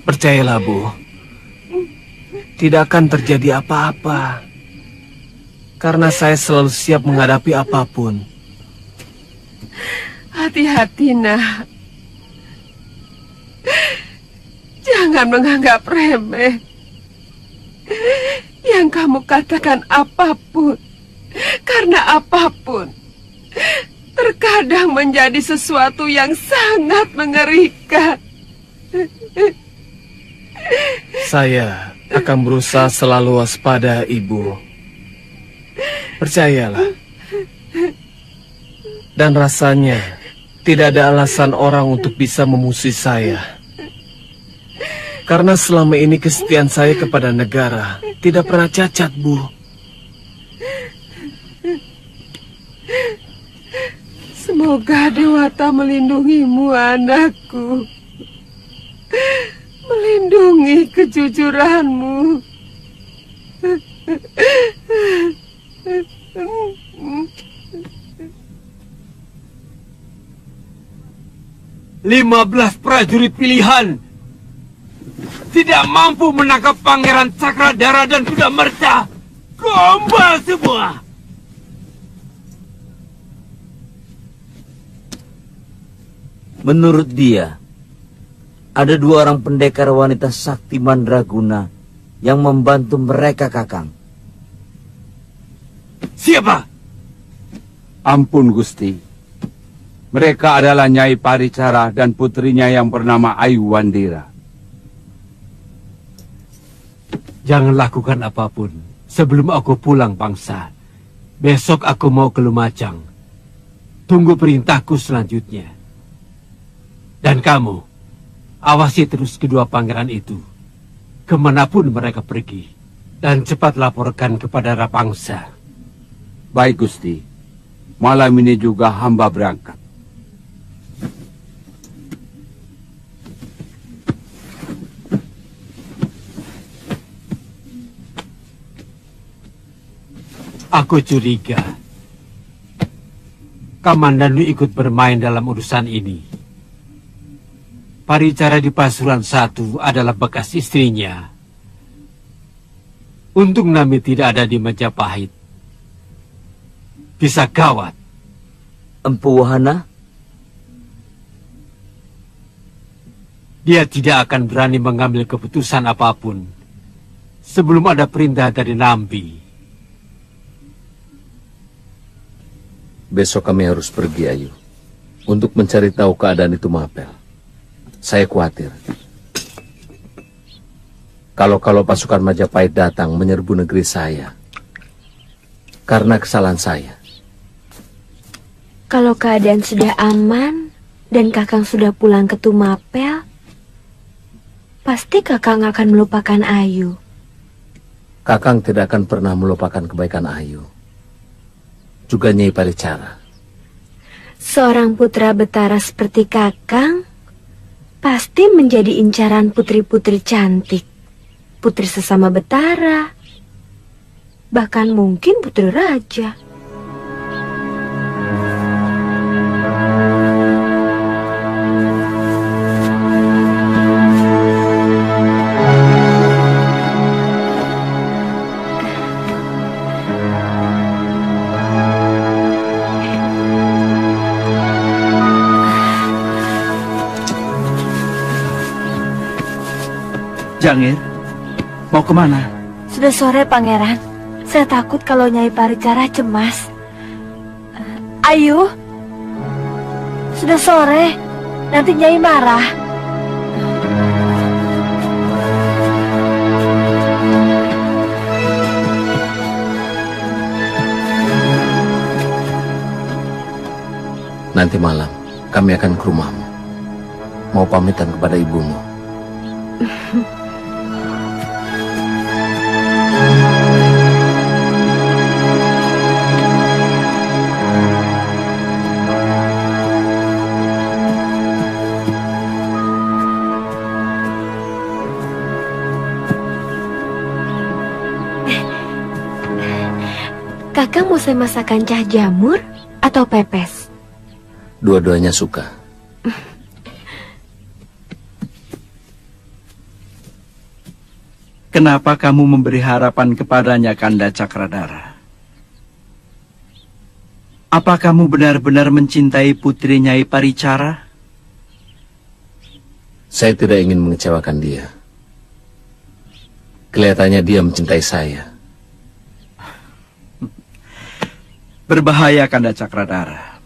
Percayalah, Bu. Tidak akan terjadi apa-apa. Karena saya selalu siap menghadapi apapun. Hati-hati, nak. Jangan menganggap remeh. Yang kamu katakan apapun, karena apapun, terkadang menjadi sesuatu yang sangat mengerikan. Saya akan berusaha selalu waspada, Ibu. Percayalah. Dan rasanya tidak ada alasan orang untuk bisa memusuhi saya. Karena selama ini kesetiaan saya kepada negara tidak pernah cacat, Bu. Semoga Dewata melindungimu, anakku. Melindungi kejujuranmu. "15 prajurit pilihan tidak mampu menangkap Pangeran Cakradhara dan Kuda Merta. Gombal semua!" Menurut dia, ada 2 orang pendekar wanita sakti mandraguna yang membantu mereka, Kakang. Siapa? Ampun, Gusti. Mereka adalah Nyai Paricara dan putrinya yang bernama Ayu Wandira. Jangan lakukan apapun sebelum aku pulang, Pangsa. Besok aku mau ke Lumajang. Tunggu perintahku selanjutnya. Dan kamu, awasi terus kedua pangeran itu, kemanapun mereka pergi. Dan cepat laporkan kepada Rapangsa. Baik, Gusti. Malam ini juga hamba berangkat. Aku curiga Kamandanu ikut bermain dalam urusan ini. Paricara di Pasuruan 1 adalah bekas istrinya. Untung Nami tidak ada di Majapahit. Bisa gawat. Empu Wahana? Dia tidak akan berani mengambil keputusan apapun sebelum ada perintah dari Nambi. Besok kami harus pergi, Ayu, untuk mencari tahu keadaan itu Mapel. Saya khawatir. Kalau pasukan Majapahit datang menyerbu negeri saya, karena kesalahan saya. Kalau keadaan sudah aman dan Kakang sudah pulang ke Tumapel, pasti Kakang akan melupakan Ayu. Kakang tidak akan pernah melupakan kebaikan Ayu. Juga Nyai Paricara. Seorang putra Betara seperti Kakang pasti menjadi incaran putri-putri cantik, putri sesama Betara, bahkan mungkin putri raja. Jangir, mau kemana? Sudah sore, Pangeran. Saya takut kalau Nyai Paricara cemas. Ayu, sudah sore. Nanti Nyai marah. Nanti malam kami akan ke rumahmu. Mau pamitan kepada ibumu. Kakang mau saya masakan cah jamur atau pepes? Dua-duanya suka. Kenapa kamu memberi harapan kepadanya, Kanda Cakradara? Apa kamu benar-benar mencintai putri Nyai Paricara? Saya tidak ingin mengecewakan dia. Kelihatannya dia mencintai saya. Berbahaya, Kanda Cakradara.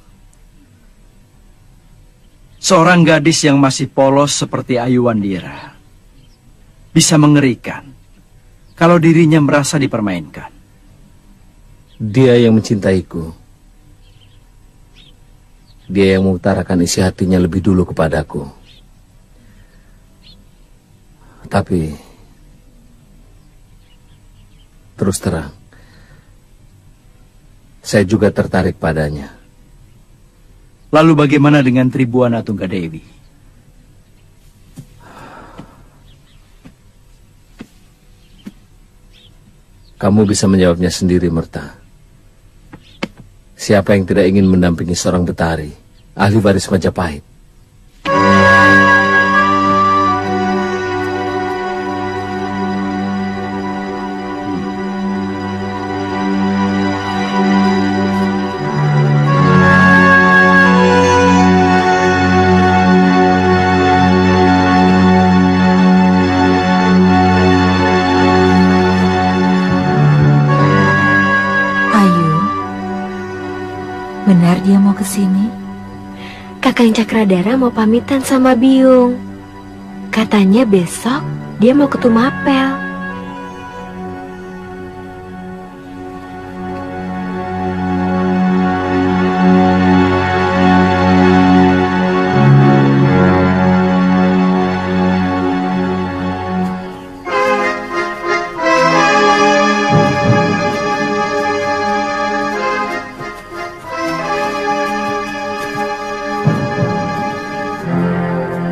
Seorang gadis yang masih polos seperti Ayu Wandira bisa mengerikan kalau dirinya merasa dipermainkan. Dia yang mencintaiku. Dia yang mengutarakan isi hatinya lebih dulu kepadaku. Tapi terus terang, saya juga tertarik padanya. Lalu bagaimana dengan Tribuana Tunggadewi? Kamu bisa menjawabnya sendiri, Merta. Siapa yang tidak ingin mendampingi seorang Betari, ahli waris Majapahit? Benar dia mau ke sini? Kakang Cakradara mau pamitan sama Biung. Katanya besok dia mau ke Tumapel.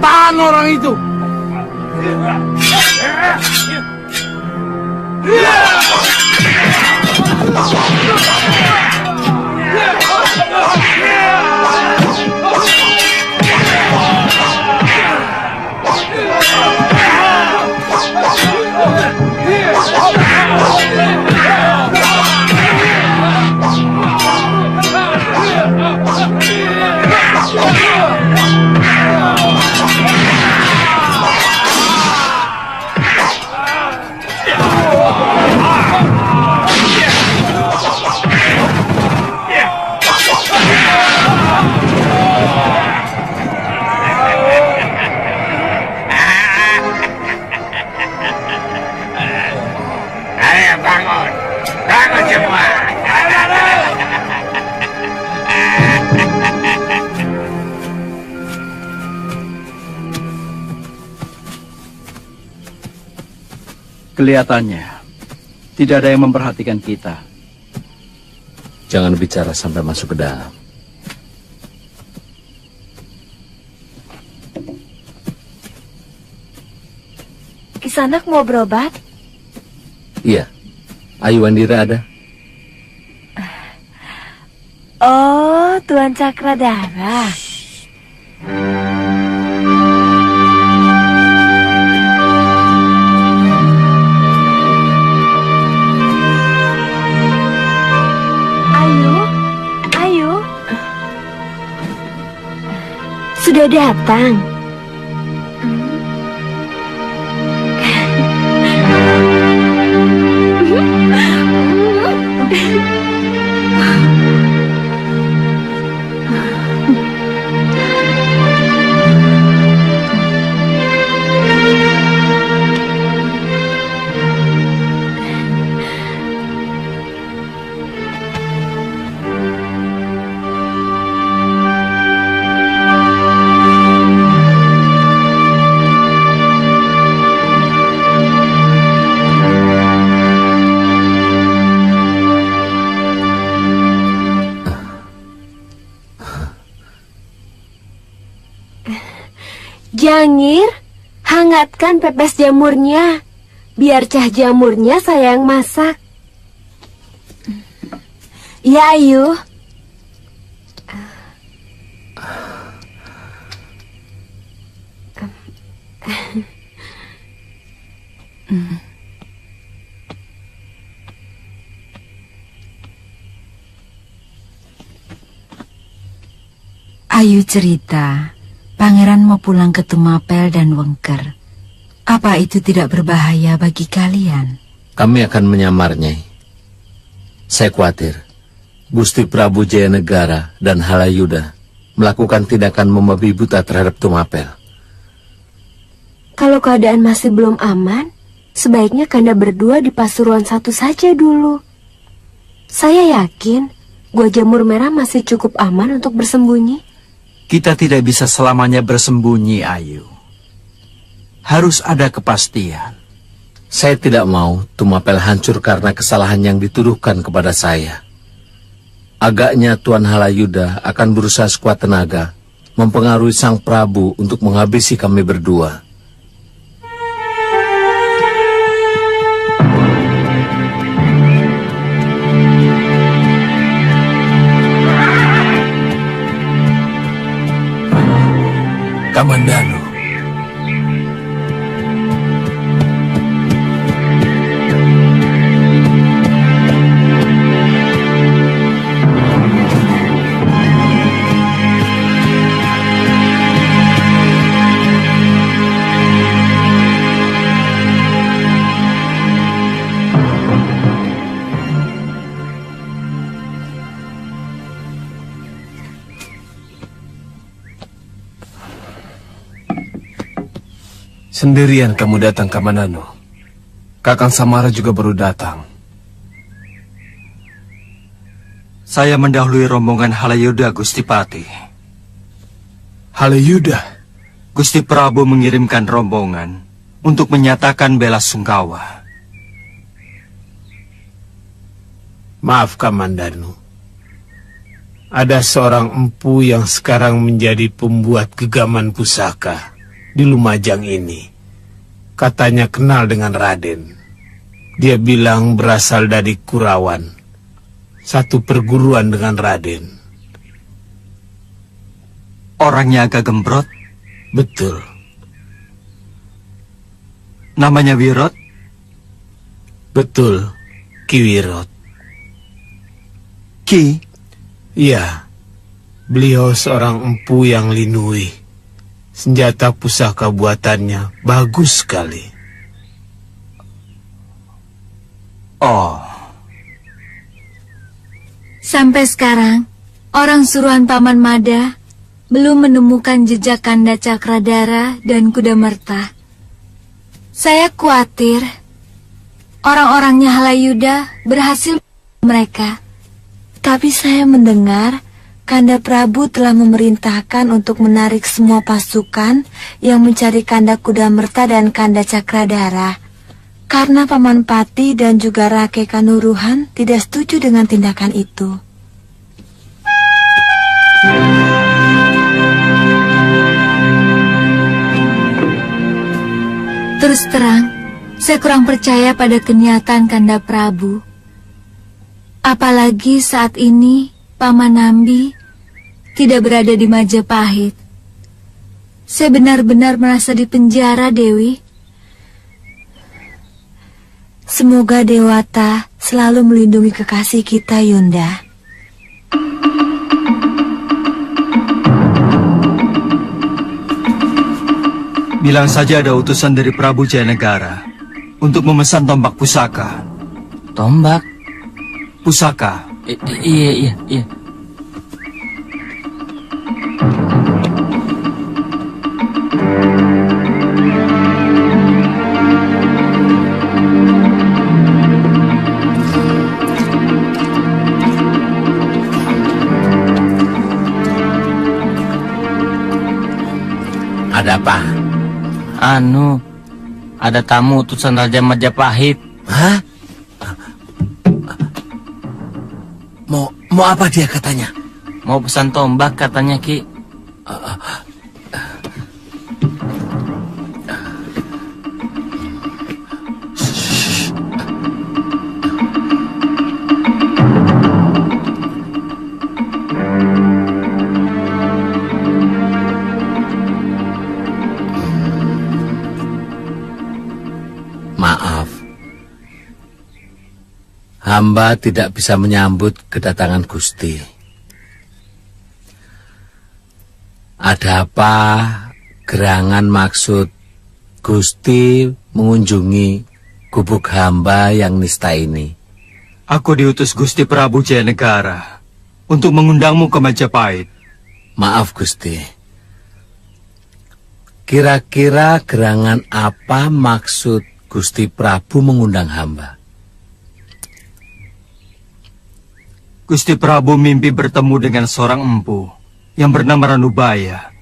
Tahan orang itu! Ayo bangun, bangun semua. Kelihatannya tidak ada yang memperhatikan kita. Jangan bicara sampai masuk ke dalam. Kisanak mau berobat? Iya, Ayu Wandira ada. Oh, Tuan Cakradara. Ayu. Sudah datang. Jangir, hangatkan pepes jamurnya. Biar cah jamurnya saya yang masak. Ya, Ayu. Ayu cerita, pangeran mau pulang ke Tumapel dan Wengker. Apa itu tidak berbahaya bagi kalian? Kami akan menyamar, Nyai. Saya khawatir Gusti Prabu Jayanegara dan Halayuda melakukan tindakan membabi buta terhadap Tumapel. Kalau keadaan masih belum aman, sebaiknya Kanda berdua di Pasuruan satu saja dulu. Saya yakin Gua Jamur Merah masih cukup aman untuk bersembunyi. Kita tidak bisa selamanya bersembunyi, Ayu. Harus ada kepastian. Saya tidak mau Tumapel hancur karena kesalahan yang dituduhkan kepada saya. Agaknya Tuan Halayuda akan berusaha sekuat tenaga mempengaruhi Sang Prabu untuk menghabisi kami berdua. Kamandanu. Sendirian kamu datang ke Manano. Kakang Samara juga baru datang. Saya mendahului rombongan Halayuda, Gusti Pati. Halayuda? Gusti Prabu mengirimkan rombongan untuk menyatakan bela sungkawa. Maaf, Kamandanu. Ada seorang empu yang sekarang menjadi pembuat gegaman pusaka di Lumajang ini. Katanya kenal dengan Raden. Dia bilang berasal dari Kurawan, satu perguruan dengan Raden. Orangnya agak gembrot? Betul. Namanya Wirot? Betul, Ki Wirot. Ki? Iya, beliau seorang empu yang linui. Senjata pusaka buatannya bagus sekali. Oh. Sampai sekarang, orang suruhan Paman Mada belum menemukan jejak Kanda Cakradara dan Kuda Merta. Saya khawatir orang-orangnya Halayuda berhasil mereka. Tapi saya mendengar Kanda Prabu telah memerintahkan untuk menarik semua pasukan yang mencari Kanda Kuda Merta dan Kanda Cakradara. Karena Paman Pati dan juga Rake Kanuruhan tidak setuju dengan tindakan itu. Terus terang, saya kurang percaya pada kenyataan Kanda Prabu. Apalagi saat ini Paman Nambi tidak berada di Majapahit. Saya benar-benar merasa di penjara, Dewi. Semoga Dewata selalu melindungi kekasih kita, Yunda. Bilang saja ada utusan dari Prabu Jayanegara untuk memesan tombak pusaka. Tombak? Pusaka. Iya. Ada apa? Ada tamu utusan Raja Majapahit. Hah? Mau apa dia katanya? Mau pesan tombak katanya, Ki. Hamba tidak bisa menyambut kedatangan Gusti. Ada apa gerangan maksud Gusti mengunjungi gubuk hamba yang nista ini? Aku diutus Gusti Prabu Jayanegara untuk mengundangmu ke Majapahit. Maaf Gusti. Kira-kira gerangan apa maksud Gusti Prabu mengundang hamba? Gusti Prabu mimpi bertemu dengan seorang empu yang bernama Ranubaya,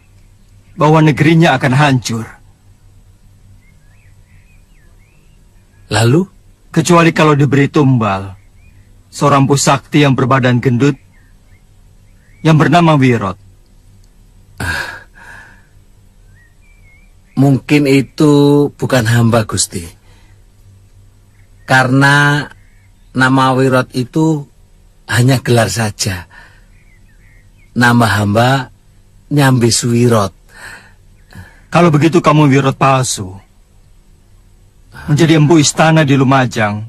bahwa negerinya akan hancur. Lalu? Kecuali kalau diberi tumbal, seorang pusakti yang berbadan gendut, yang bernama Wirot. Mungkin itu bukan hamba Gusti. Karena nama Wirot itu hanya gelar saja. Nama hamba Nyambis Wirot. Kalau begitu kamu Wirot palsu. Menjadi empu istana di Lumajang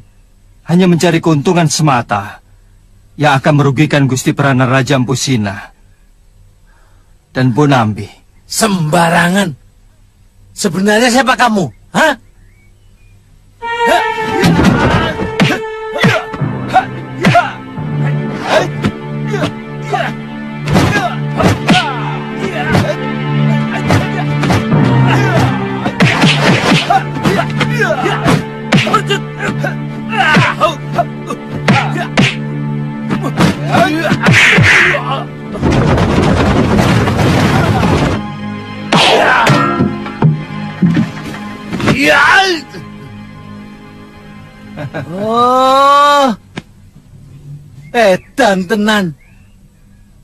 hanya mencari keuntungan semata yang akan merugikan Gusti Peranan Raja Empu Sina dan Bonambi. Sembarangan. Sebenarnya siapa kamu? Hah? Oh, edan tenan.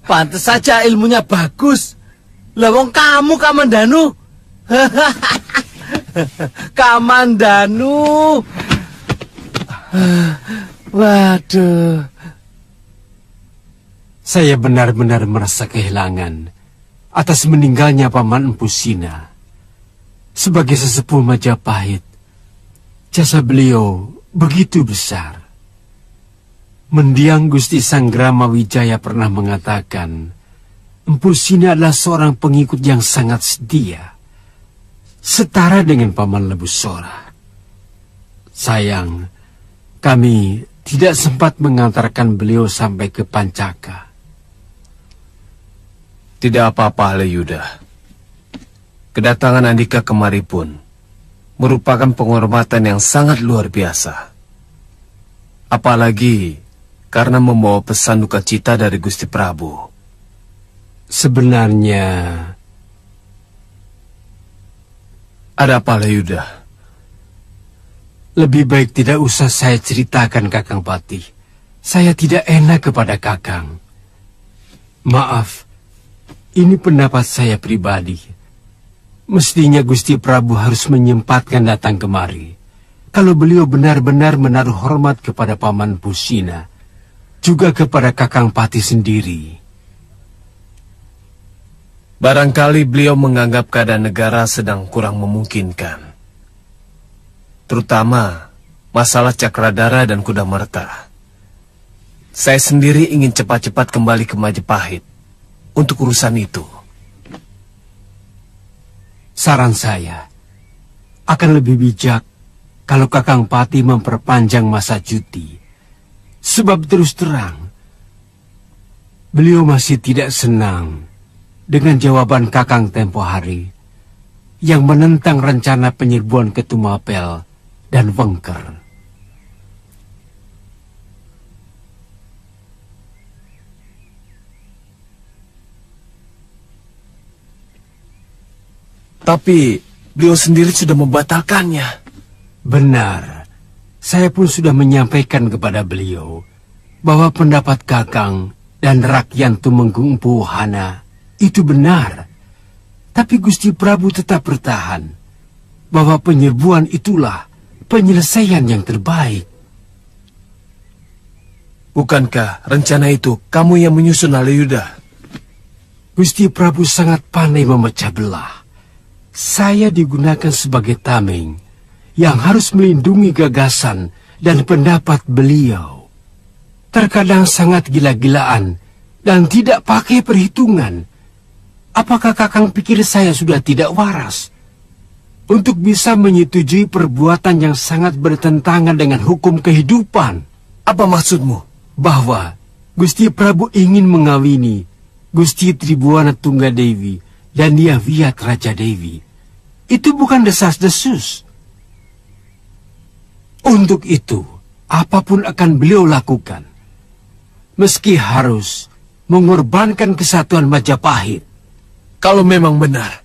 Pantes saja ilmunya bagus. Lawang kamu Kamandanu. Kamandanu. Waduh. Saya benar-benar merasa kehilangan atas meninggalnya Paman Empu Sina. Sebagai sesepuh Majapahit, jasa beliau begitu besar. Mendiang Gusti Sanggrama Wijaya pernah mengatakan, Empu Sina adalah seorang pengikut yang sangat setia, setara dengan Paman Lebu Sora. Sayang, kami tidak sempat mengantarkan beliau sampai ke Pancaka. Tidak apa-apa, Halayuda. Kedatangan Andika kemari pun merupakan penghormatan yang sangat luar biasa. Apalagi karena membawa pesan duka cita dari Gusti Prabu. Sebenarnya ada apa, Halayuda? Lebih baik tidak usah saya ceritakan, Kakang Pati. Saya tidak enak kepada Kakang. Maaf, ini pendapat saya pribadi. Mestinya Gusti Prabu harus menyempatkan datang kemari. Kalau beliau benar-benar menaruh hormat kepada Paman Empu Sina, juga kepada Kakang Pati sendiri. Barangkali beliau menganggap keadaan negara sedang kurang memungkinkan. Terutama masalah Cakradara dan Kudamerta. Saya sendiri ingin cepat-cepat kembali ke Majapahit untuk urusan itu. Saran saya, akan lebih bijak kalau Kakang Pati memperpanjang masa cuti. Sebab terus terang, beliau masih tidak senang dengan jawaban Kakang tempo hari yang menentang rencana penyerbuan ke Tumapel dan Wengker. Tapi beliau sendiri sudah membatalkannya. Benar. Saya pun sudah menyampaikan kepada beliau bahwa pendapat Kakang dan rakyat Tumenggung Empu Wahana itu benar. Tapi Gusti Prabu tetap bertahan bahwa penyerbuan itulah penyelesaian yang terbaik. Bukankah rencana itu kamu yang menyusun, Halayuda? Gusti Prabu sangat pandai memecah belah. Saya digunakan sebagai tameng yang harus melindungi gagasan dan pendapat beliau. terkadang sangat gila-gilaan dan tidak pakai perhitungan. Apakah Kakang pikir saya sudah tidak waras untuk bisa menyetujui perbuatan yang sangat bertentangan dengan hukum kehidupan? Apa maksudmu? Bahwa Gusti Prabu ingin mengawini Gusti Tribuana Tunggadewi dan Yaviat Raja Dewi. Itu bukan desas-desus. Untuk itu, apapun akan beliau lakukan. Meski harus mengorbankan kesatuan Majapahit. Kalau memang benar,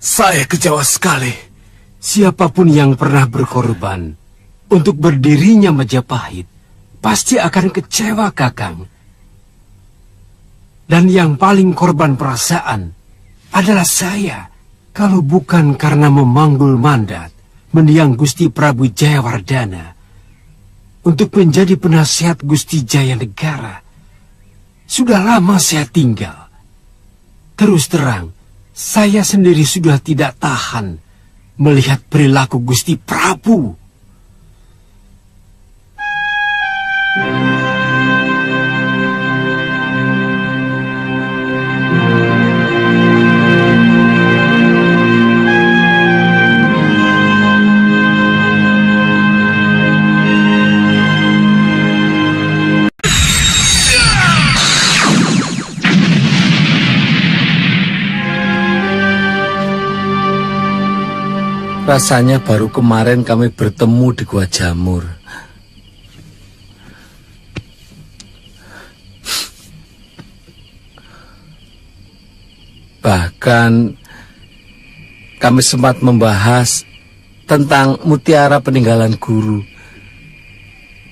saya kecewa sekali. Siapapun yang pernah berkorban untuk berdirinya Majapahit, pasti akan kecewa, Kakang. Dan yang paling korban perasaan adalah saya. Kalau bukan karena memanggul mandat mendiang Gusti Prabu Jayawardana untuk menjadi penasihat Gusti Jaya Negara, sudah lama saya tinggal. Terus terang, saya sendiri sudah tidak tahan melihat perilaku Gusti Prabu. Rasanya baru kemarin kami bertemu di Gua Jamur. Bahkan kami sempat membahas tentang mutiara peninggalan guru,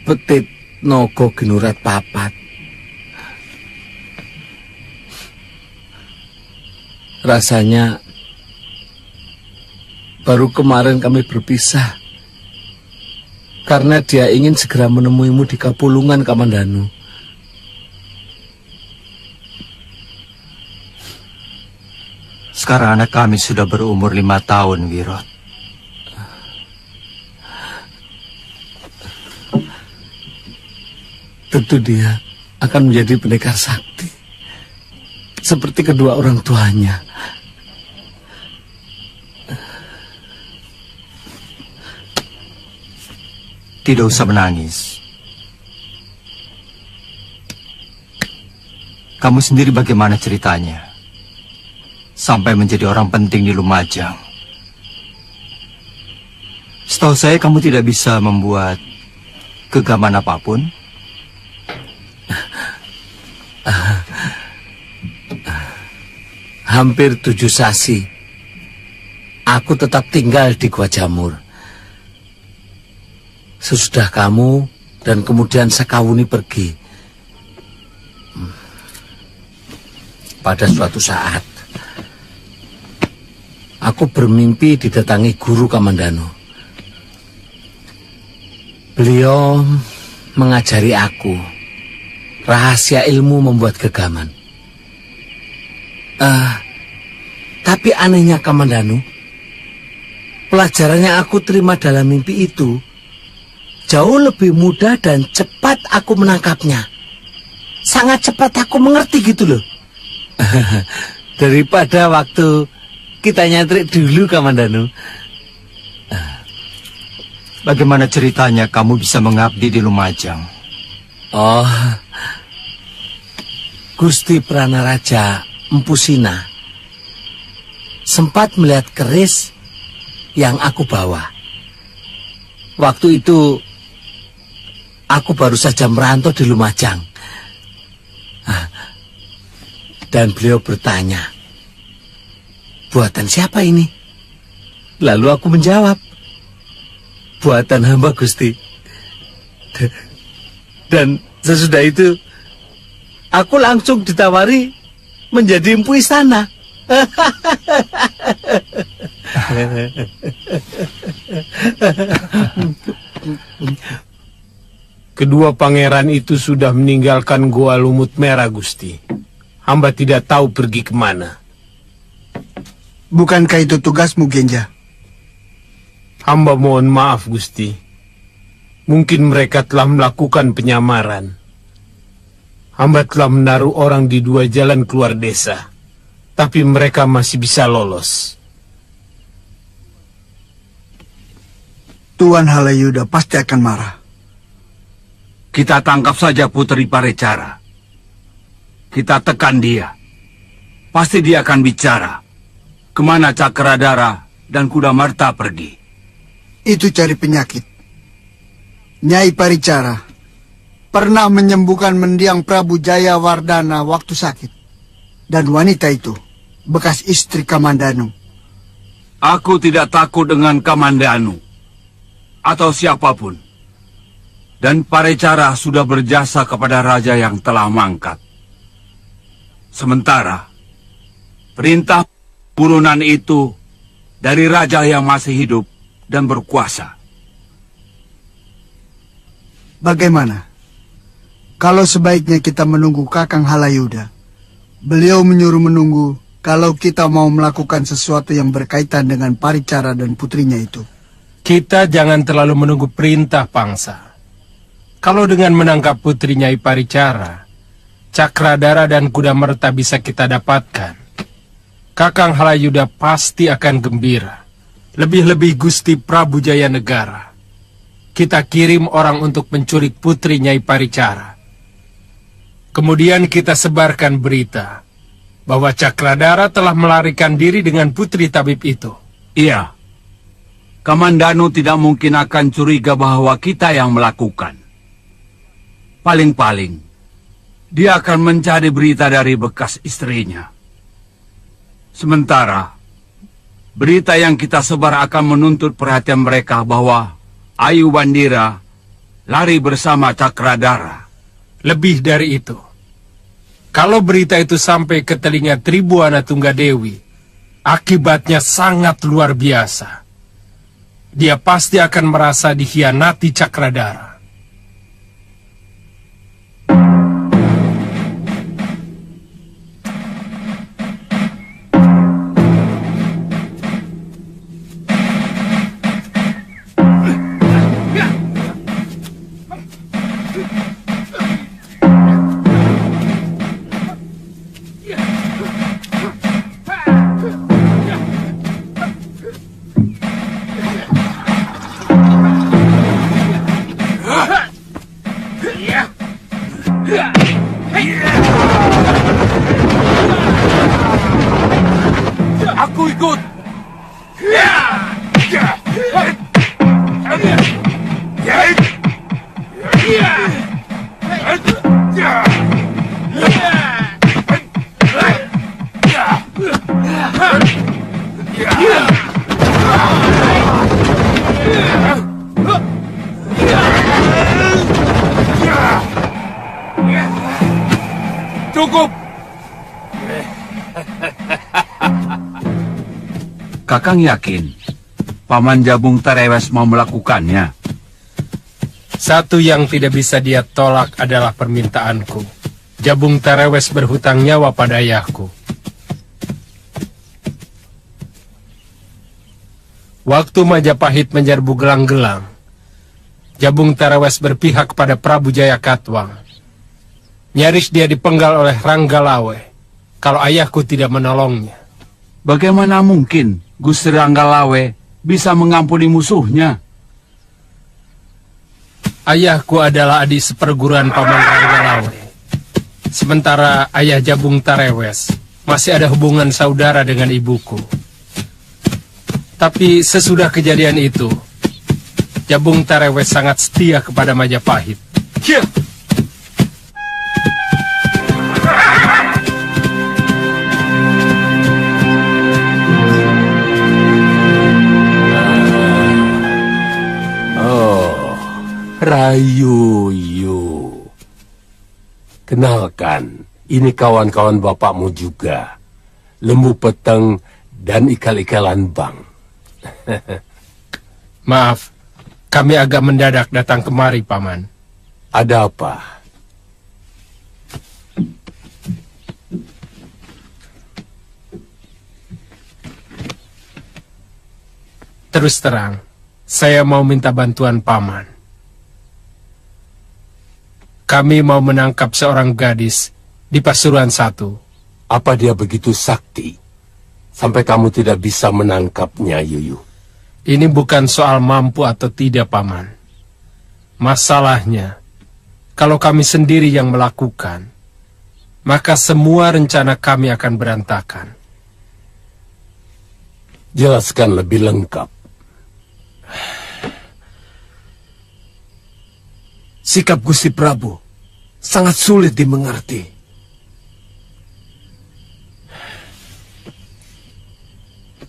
Petit Nogo Ginurat Papat. Rasanya baru kemarin kami berpisah karena dia ingin segera menemuimu di Kapulungan, Kamandanu. Sekarang anak kami sudah berumur 5 tahun, Wirot. Tentu dia akan menjadi pendekar sakti seperti kedua orang tuanya. Tidak usah menangis. Kamu sendiri bagaimana ceritanya? Sampai menjadi orang penting di Lumajang. Setahu saya kamu tidak bisa membuat gegaman apapun. Hampir 7 sasi aku tetap tinggal di Gua Jamur. Sesudah kamu dan kemudian Sekawuni pergi. Pada suatu saat aku bermimpi didatangi guru Kamandanu. Beliau mengajari aku rahasia ilmu membuat gegaman. Tapi anehnya Kamandanu, pelajaran yang aku terima dalam mimpi itu jauh lebih mudah dan cepat aku menangkapnya. Sangat cepat aku mengerti gitu loh. Daripada waktu kita nyantrik dulu, Kamandanu. Bagaimana ceritanya kamu bisa mengabdi di Lumajang? Oh, Gusti Pranaraja Empu Sina sempat melihat keris yang aku bawa. Waktu itu aku baru saja merantau di Lumajang. Dan beliau bertanya, buatan siapa ini? Lalu aku menjawab, buatan hamba Gusti. Dan sesudah itu, aku langsung ditawari menjadi empu istana. Kedua pangeran itu sudah meninggalkan Goa Lumut Merah, Gusti. Hamba tidak tahu pergi kemana. Bukankah itu tugasmu, Genja? Hamba mohon maaf, Gusti. Mungkin mereka telah melakukan penyamaran. Hamba telah menaruh orang di 2 jalan keluar desa, tapi mereka masih bisa lolos. Tuan Halayuda pasti akan marah. Kita tangkap saja Putri Parecara. Kita tekan dia. Pasti dia akan bicara. Kemana Cakradara dan Kudamarta pergi? Itu cari penyakit. Nyai Paricara pernah menyembuhkan mendiang Prabu Jayawardana waktu sakit. Dan wanita itu bekas istri Kamandanu. Aku tidak takut dengan Kamandanu atau siapapun. Dan Parecara sudah berjasa kepada raja yang telah mangkat. Sementara perintah burunan itu dari raja yang masih hidup dan berkuasa. Bagaimana kalau sebaiknya kita menunggu Kakang Halayuda? Beliau menyuruh menunggu kalau kita mau melakukan sesuatu yang berkaitan dengan Paricara dan putrinya itu. Kita jangan terlalu menunggu perintah Pangsa. Kalau dengan menangkap putri Nyai Paricara, Cakradara dan Kudamerta bisa kita dapatkan, Kakang Halayuda pasti akan gembira. Lebih-lebih Gusti Prabu Jayanegara. Kita kirim orang untuk menculik putri Nyai Paricara. Kemudian kita sebarkan berita bahwa Cakradara telah melarikan diri dengan putri tabib itu. Iya. Kamandanu tidak mungkin akan curiga bahwa kita yang melakukan. Paling-paling, dia akan mencari berita dari bekas istrinya. Sementara, berita yang kita sebar akan menuntut perhatian mereka bahwa Ayu Bandira lari bersama Cakradara. Lebih dari itu, kalau berita itu sampai ke telinga Tribuana Tunggadewi, akibatnya sangat luar biasa. Dia pasti akan merasa dikhianati Cakradara. Aku ikut. Cukup. Kakang yakin Paman Jabung Tarewes mau melakukannya? Satu yang tidak bisa dia tolak adalah permintaanku. Jabung Tarewes berhutang nyawa pada ayahku. Waktu Majapahit menyerbu Gelang-Gelang, Jabung Tarewes berpihak pada Prabu Jayakatwang. Nyaris dia dipenggal oleh Ranggalawe kalau ayahku tidak menolongnya. Bagaimana mungkin Gusti Ranggalawe bisa mengampuni musuhnya? Ayahku adalah adik seperguruan Paman Ranggalawe. Sementara ayah Jabung Tarewes masih ada hubungan saudara dengan ibuku. Tapi sesudah kejadian itu, Jabung Tarewes sangat setia kepada Majapahit. Rayuyu. Kenalkan, ini kawan-kawan bapakmu juga. Lembu Peteng dan ikal-ikalan Bang. Maaf, kami agak mendadak datang kemari, Paman. Ada apa? Terus terang, saya mau minta bantuan Paman. Kami mau menangkap seorang gadis di Pasuruan 1. Apa dia begitu sakti sampai kamu tidak bisa menangkapnya, Yuyu? Ini bukan soal mampu atau tidak, Paman. Masalahnya, kalau kami sendiri yang melakukan, maka semua rencana kami akan berantakan. Jelaskan lebih lengkap. Sikap Gusti Prabu sangat sulit dimengerti.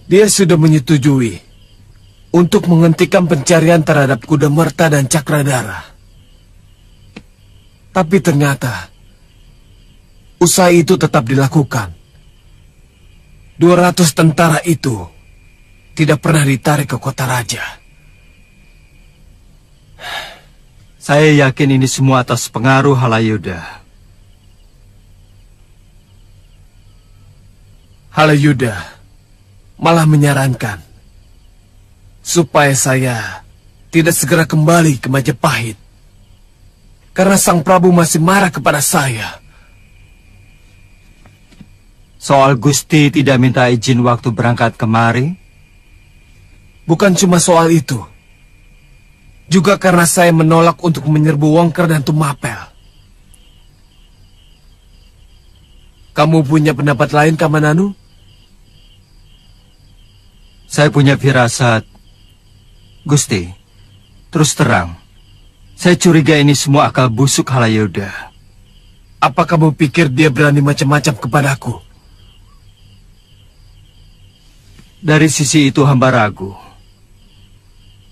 Dia sudah menyetujui untuk menghentikan pencarian terhadap Kudamerta dan Cakradara. Tapi ternyata usaha itu tetap dilakukan. 200 tentara itu tidak pernah ditarik ke kota raja. Saya yakin ini semua atas pengaruh Halayuda. Halayuda malah menyarankan supaya saya tidak segera kembali ke Majapahit karena Sang Prabu masih marah kepada saya. Soal Gusti tidak minta izin waktu berangkat kemari? Bukan cuma soal itu. Juga karena saya menolak untuk menyerbu Wongker dan Tumapel. Kamu punya pendapat lain, Kamananu? Saya punya firasat. Gusti, terus terang, saya curiga ini semua akal busuk Halayuda. Apa kamu pikir dia berani macam-macam kepadaku? Dari sisi itu hamba ragu.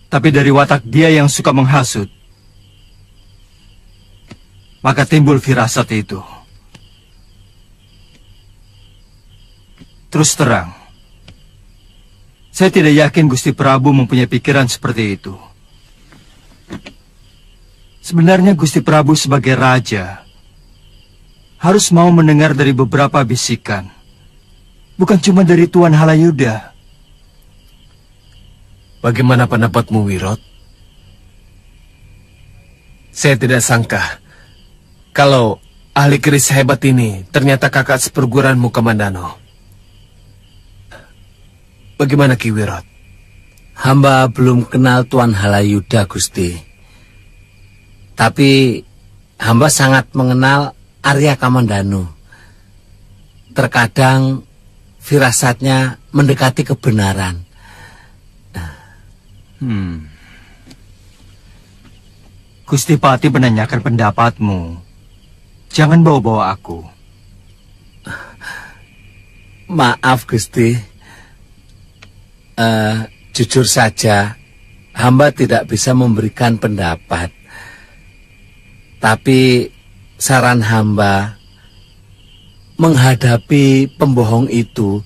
Tapi dari watak dia yang suka menghasut, maka timbul firasat itu. Terus terang, saya tidak yakin Gusti Prabu mempunyai pikiran seperti itu. Sebenarnya Gusti Prabu sebagai raja harus mau mendengar dari beberapa bisikan, bukan cuma dari Tuan Halayuda. Bagaimana pendapatmu, Wirot? Saya tidak sangka kalau ahli keris hebat ini ternyata kakak seperguruanmu, Kamandano. Bagaimana, Ki Wirot? Hamba belum kenal Tuan Halayuda, Gusti. Tapi hamba sangat mengenal Arya Kamandano. Terkadang firasatnya mendekati kebenaran. Gusti Pati menanyakan pendapatmu. Jangan bawa-bawa aku. Maaf, Gusti. Jujur saja, hamba tidak bisa memberikan pendapat. Tapi saran hamba, menghadapi pembohong itu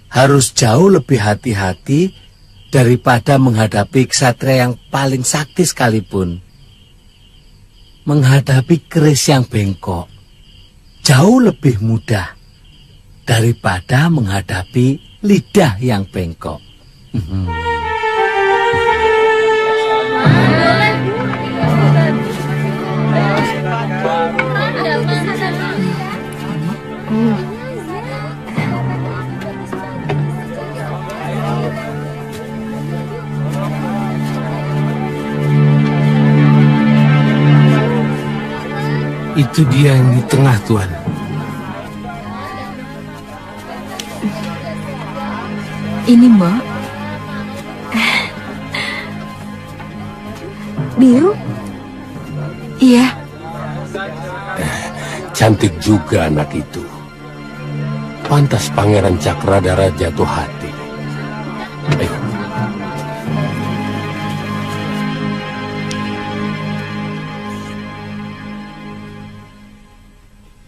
harus jauh lebih hati-hati daripada menghadapi ksatria yang paling sakti sekalipun. Menghadapi keris yang bengkok jauh lebih mudah daripada menghadapi lidah yang bengkok. Itu dia yang di tengah, Tuan. Ini, Mbak. Biru? Iya. Cantik juga anak itu. Pantas Pangeran Cakradara jatuh hati. Ayo.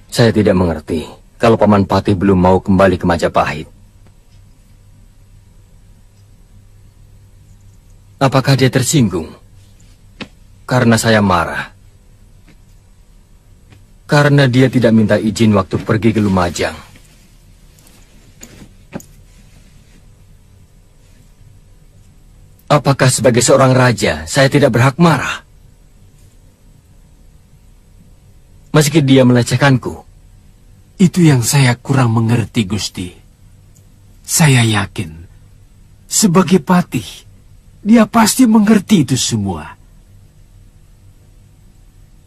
Saya tidak mengerti kalau Paman Pati belum mau kembali ke Majapahit. Apakah dia tersinggung? Karena saya marah. Karena dia tidak minta izin waktu pergi ke Lumajang. Apakah sebagai seorang raja, saya tidak berhak marah? Meski dia melecehkanku. Itu yang saya kurang mengerti, Gusti. Saya yakin, sebagai patih, dia pasti mengerti itu semua.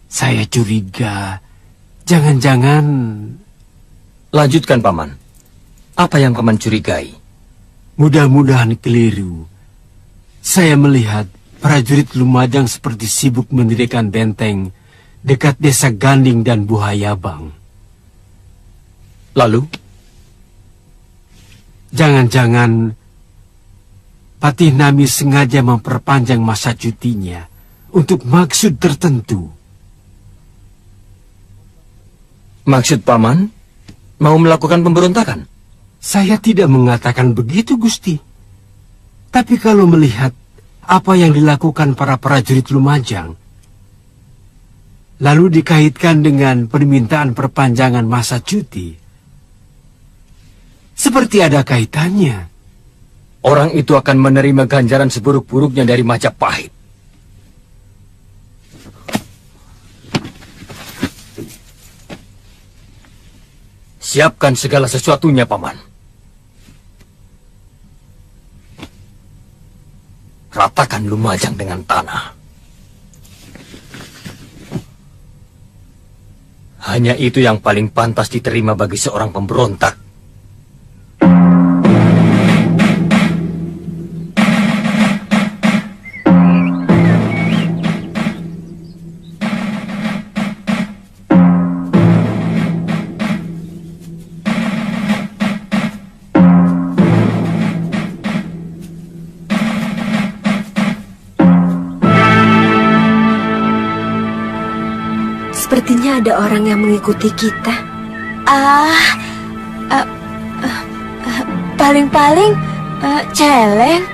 Saya curiga, jangan-jangan... Lanjutkan, Paman. Apa yang Paman curigai? Mudah-mudahan keliru. Saya melihat prajurit Lumajang seperti sibuk mendirikan benteng dekat desa Ganding dan Buhayabang. Lalu? Jangan-jangan Patih Nami sengaja memperpanjang masa cutinya untuk maksud tertentu. Maksud Paman mau melakukan pemberontakan? Saya tidak mengatakan begitu, Gusti. Tapi kalau melihat apa yang dilakukan para prajurit Lumajang, lalu dikaitkan dengan permintaan perpanjangan masa cuti, seperti ada kaitannya. Orang itu akan menerima ganjaran seburuk-buruknya dari Majapahit. Siapkan segala sesuatunya, Paman. Ratakan Lumajang dengan tanah. Hanya itu yang paling pantas diterima bagi seorang pemberontak. Sepertinya ada orang yang mengikuti kita. Paling-paling celeng.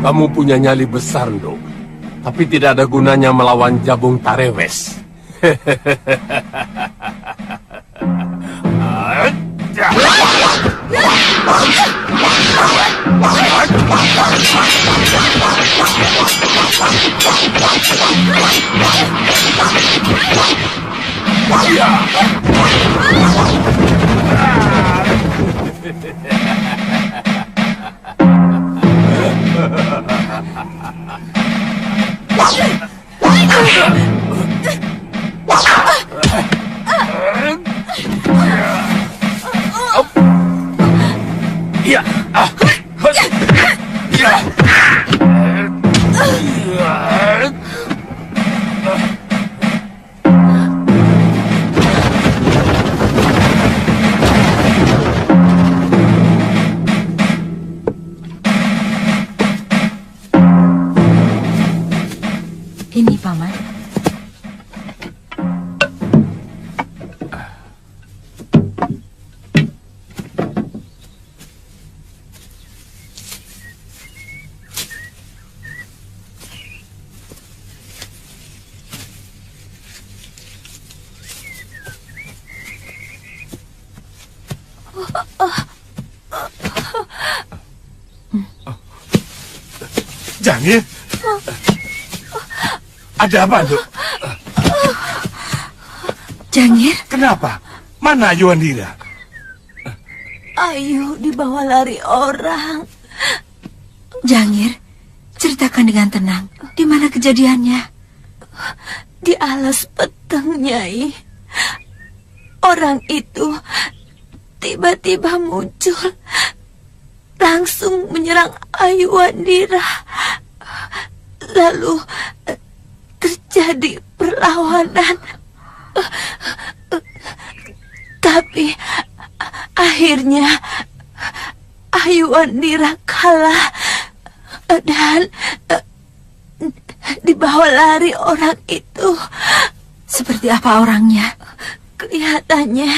Kamu punya nyali besar, Nduk. Tapi tidak ada gunanya melawan Jabung Tarewes. Ini, Paman. Jangir? Ada apa, Nduk? Jangir? Kenapa? Mana Yuandira? Ayu dibawa lari orang. Jangir, Ceritakan dengan tenang. Di mana kejadiannya? Di alas peteng, Nyai. Orang itu tiba-tiba muncul, langsung menyerang Ayu Wandira. Lalu terjadi perlawanan. Tapi akhirnya Ayu Wandira kalah dan dibawa lari orang itu. Seperti apa orangnya? Kelihatannya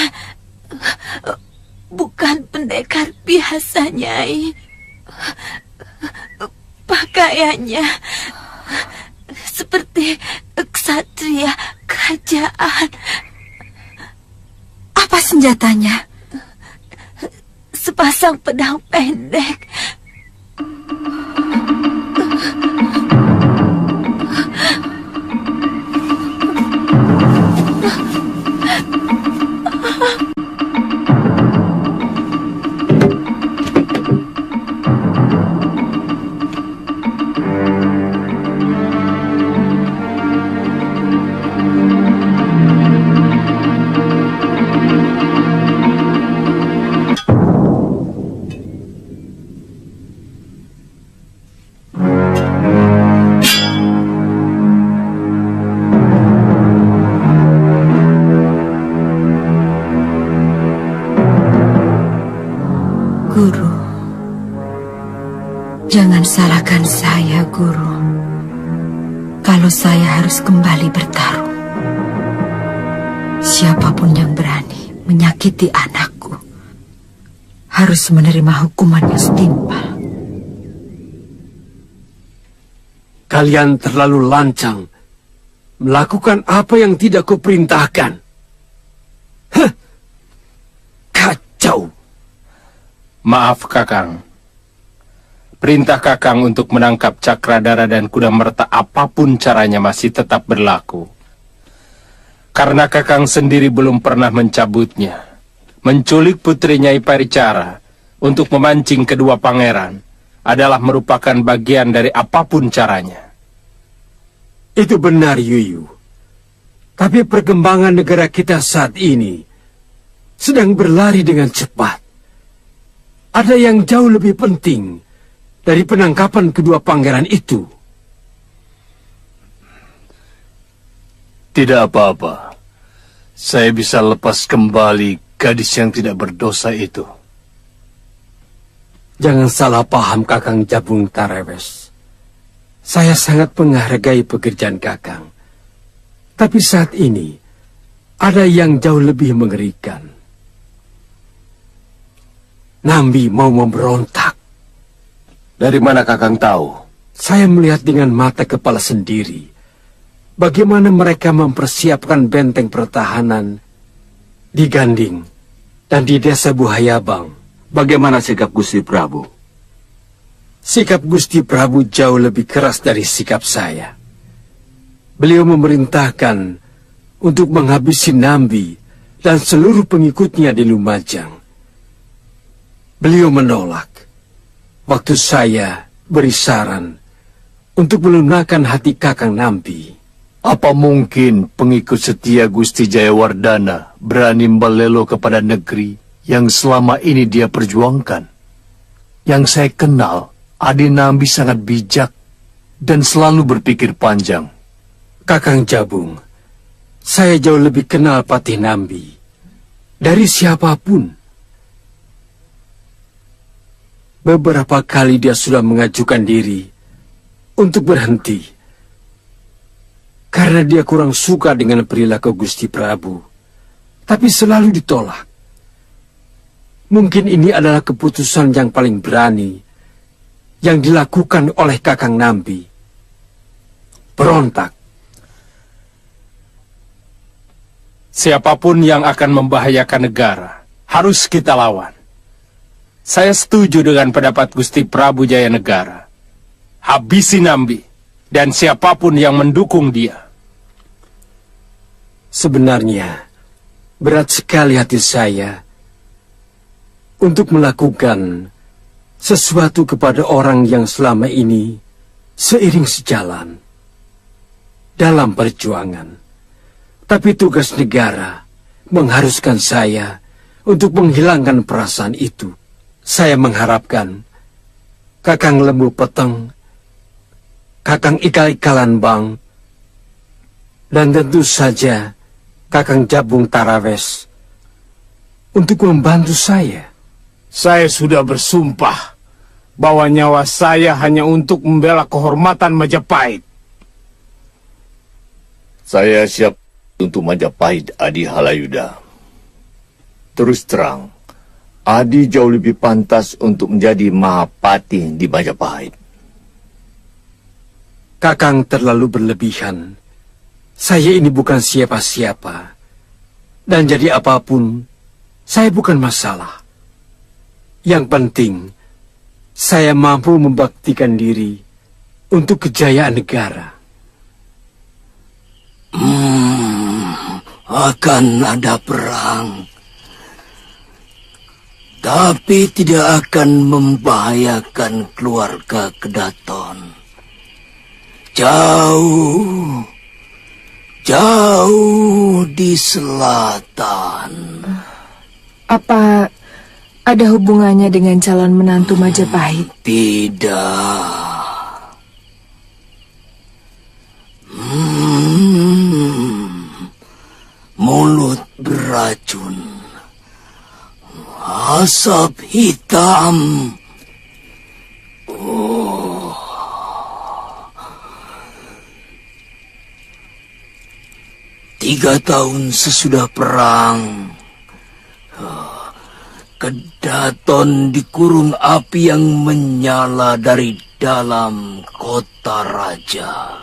bukan pendekar biasa, Nyai. Pakaiannya seperti ksatria kerajaan. Apa senjatanya? Sepasang pedang pendek. Guru, jangan salahkan saya, Guru. Kalau saya harus kembali bertarung, siapapun yang berani menyakiti anakku harus menerima hukuman yang setimpal. Kalian terlalu lancang melakukan apa yang tidak kuperintahkan. Hah! Kacau. Maaf, Kakang. Perintah Kakang untuk menangkap Cakradara dan Kuda Merta apapun caranya masih tetap berlaku. Karena Kakang sendiri belum pernah mencabutnya. Menculik putri Nyai Paricara untuk memancing kedua pangeran adalah merupakan bagian dari apapun caranya. Itu benar, Yuyu. Tapi perkembangan negara kita saat ini sedang berlari dengan cepat. Ada yang jauh lebih penting dari penangkapan kedua pangeran itu. Tidak apa-apa. Saya bisa lepas kembali gadis yang tidak berdosa itu. Jangan salah paham, Kakang Jabung Tarewes. Saya sangat menghargai pekerjaan Kakang. Tapi saat ini, ada yang jauh lebih mengerikan. Nambi mau memberontak. Dari mana Kakang tahu? Saya melihat dengan mata kepala sendiri bagaimana mereka mempersiapkan benteng pertahanan di Ganding dan di desa Buhayabang. Bagaimana sikap Gusti Prabu? Sikap Gusti Prabu jauh lebih keras dari sikap saya. Beliau memerintahkan untuk menghabisi Nambi dan seluruh pengikutnya di Lumajang. Beliau menolak. Waktu saya beri saran untuk melunakkan hati Kakang Nambi. Apa mungkin pengikut setia Gusti Jayawardana berani melelo kepada negeri yang selama ini dia perjuangkan? Yang saya kenal, Adi Nambi sangat bijak dan selalu berpikir panjang. Kakang Jabung, saya jauh lebih kenal Patih Nambi dari siapapun. Beberapa kali dia sudah mengajukan diri untuk berhenti karena dia kurang suka dengan perilaku Gusti Prabu, tapi selalu ditolak. Mungkin ini adalah keputusan yang paling berani yang dilakukan oleh Kakang Nambi. Berontak. Siapapun yang akan membahayakan negara harus kita lawan. Saya setuju dengan pendapat Gusti Prabu Jayanegara. Habisi Nambi dan siapapun yang mendukung dia. Sebenarnya, berat sekali hati saya untuk melakukan sesuatu kepada orang yang selama ini seiring sejalan dalam perjuangan. Tapi tugas negara mengharuskan saya untuk menghilangkan perasaan itu. Saya mengharapkan Kakang Lembu Peteng, Kakang Ikal-ikalan Bang, dan tentu saja Kakang Jabung Tarawes untuk membantu saya. Saya sudah bersumpah bahwa nyawa saya hanya untuk membela kehormatan Majapahit. Saya siap untuk Majapahit, Adi Halayuda. Terus terang, Adi jauh lebih pantas untuk menjadi Mahapati di Majapahit. Kakang terlalu berlebihan. Saya ini bukan siapa-siapa. Dan jadi apapun, saya bukan masalah. Yang penting, saya mampu membaktikan diri untuk kejayaan negara. Akan ada perang. Tapi tidak akan membahayakan keluarga Kedaton. Jauh di selatan. Apa ada hubungannya dengan calon menantu Majapahit? Tidak. Mulut beracun, asap hitam. 3 tahun sesudah perang, Kedaton dikurung api yang menyala dari dalam kota raja.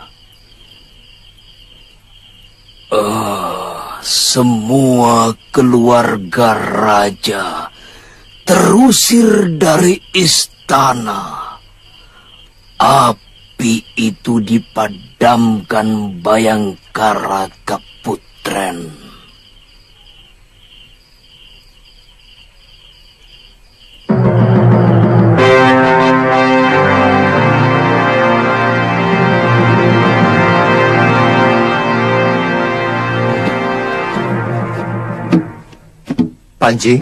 Semua keluarga raja terusir dari istana. Api itu dipadamkan Bayangkara Kaputren. Panji,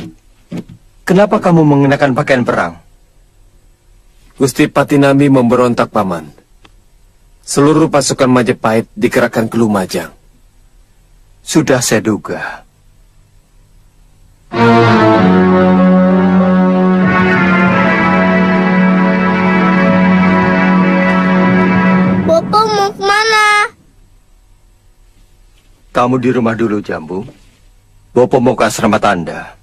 kenapa kamu mengenakan pakaian perang? Gusti Patinami memberontak, Paman. Seluruh pasukan Majapahit dikerahkan ke Lumajang. Sudah saya duga. Bapak mau kemana? Kamu di rumah dulu, Jambu. Bopo mau ke asrama Tanda.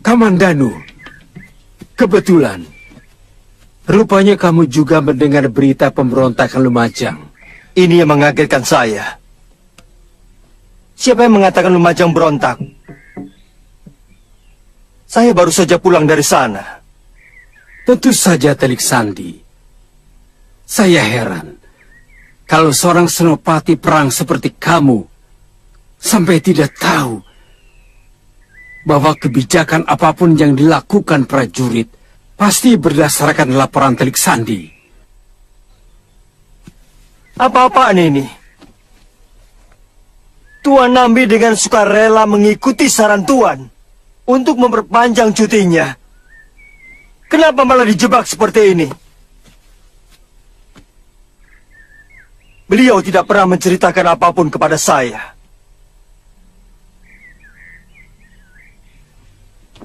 Kamandanu, kebetulan. Rupanya kamu juga mendengar berita pemberontakan Lumajang. Ini yang mengagetkan saya. Siapa yang mengatakan Lumajang berontak? Saya baru saja pulang dari sana. Tentu saja, Telik Sandi. Saya heran kalau seorang senopati perang seperti kamu sampai tidak tahu bahwa kebijakan apapun yang dilakukan prajurit pasti berdasarkan laporan Telik Sandi. Apa-apaan ini? Tuan Nambi dengan sukarela mengikuti saran Tuan untuk memperpanjang cutinya. Kenapa malah dijebak seperti ini? Beliau tidak pernah menceritakan apapun kepada saya.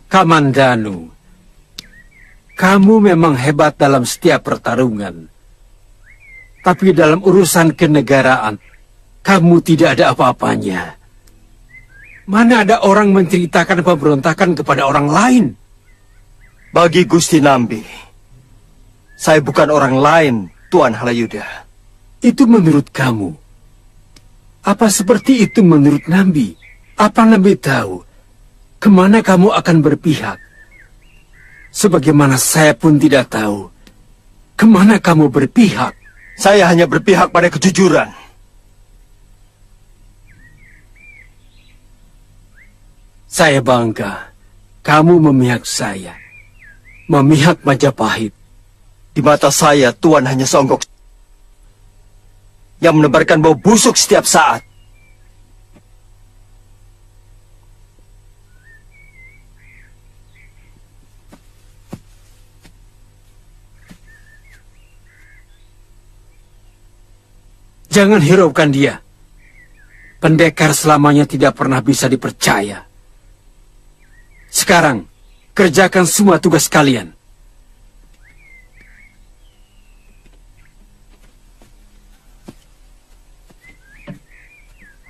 Kamandanu, kamu memang hebat dalam setiap pertarungan. Tapi dalam urusan kenegaraan, kamu tidak ada apa-apanya. Mana ada orang menceritakan pemberontakan kepada orang lain? Bagi Gusti Nambi, saya bukan orang lain, Tuan Halayuda. Itu menurut kamu. Apa seperti itu menurut Nambi? Apa Nambi tahu kemana kamu akan berpihak? Sebagaimana saya pun tidak tahu kemana kamu berpihak. Saya hanya berpihak pada kejujuran. Saya bangga kamu memihak saya. Memihak Majapahit. Di mata saya, Tuan hanya songgok yang menebarkan bau busuk setiap saat. Jangan hiraukan dia. Pendekar selamanya tidak pernah bisa dipercaya. Sekarang, kerjakan semua tugas kalian.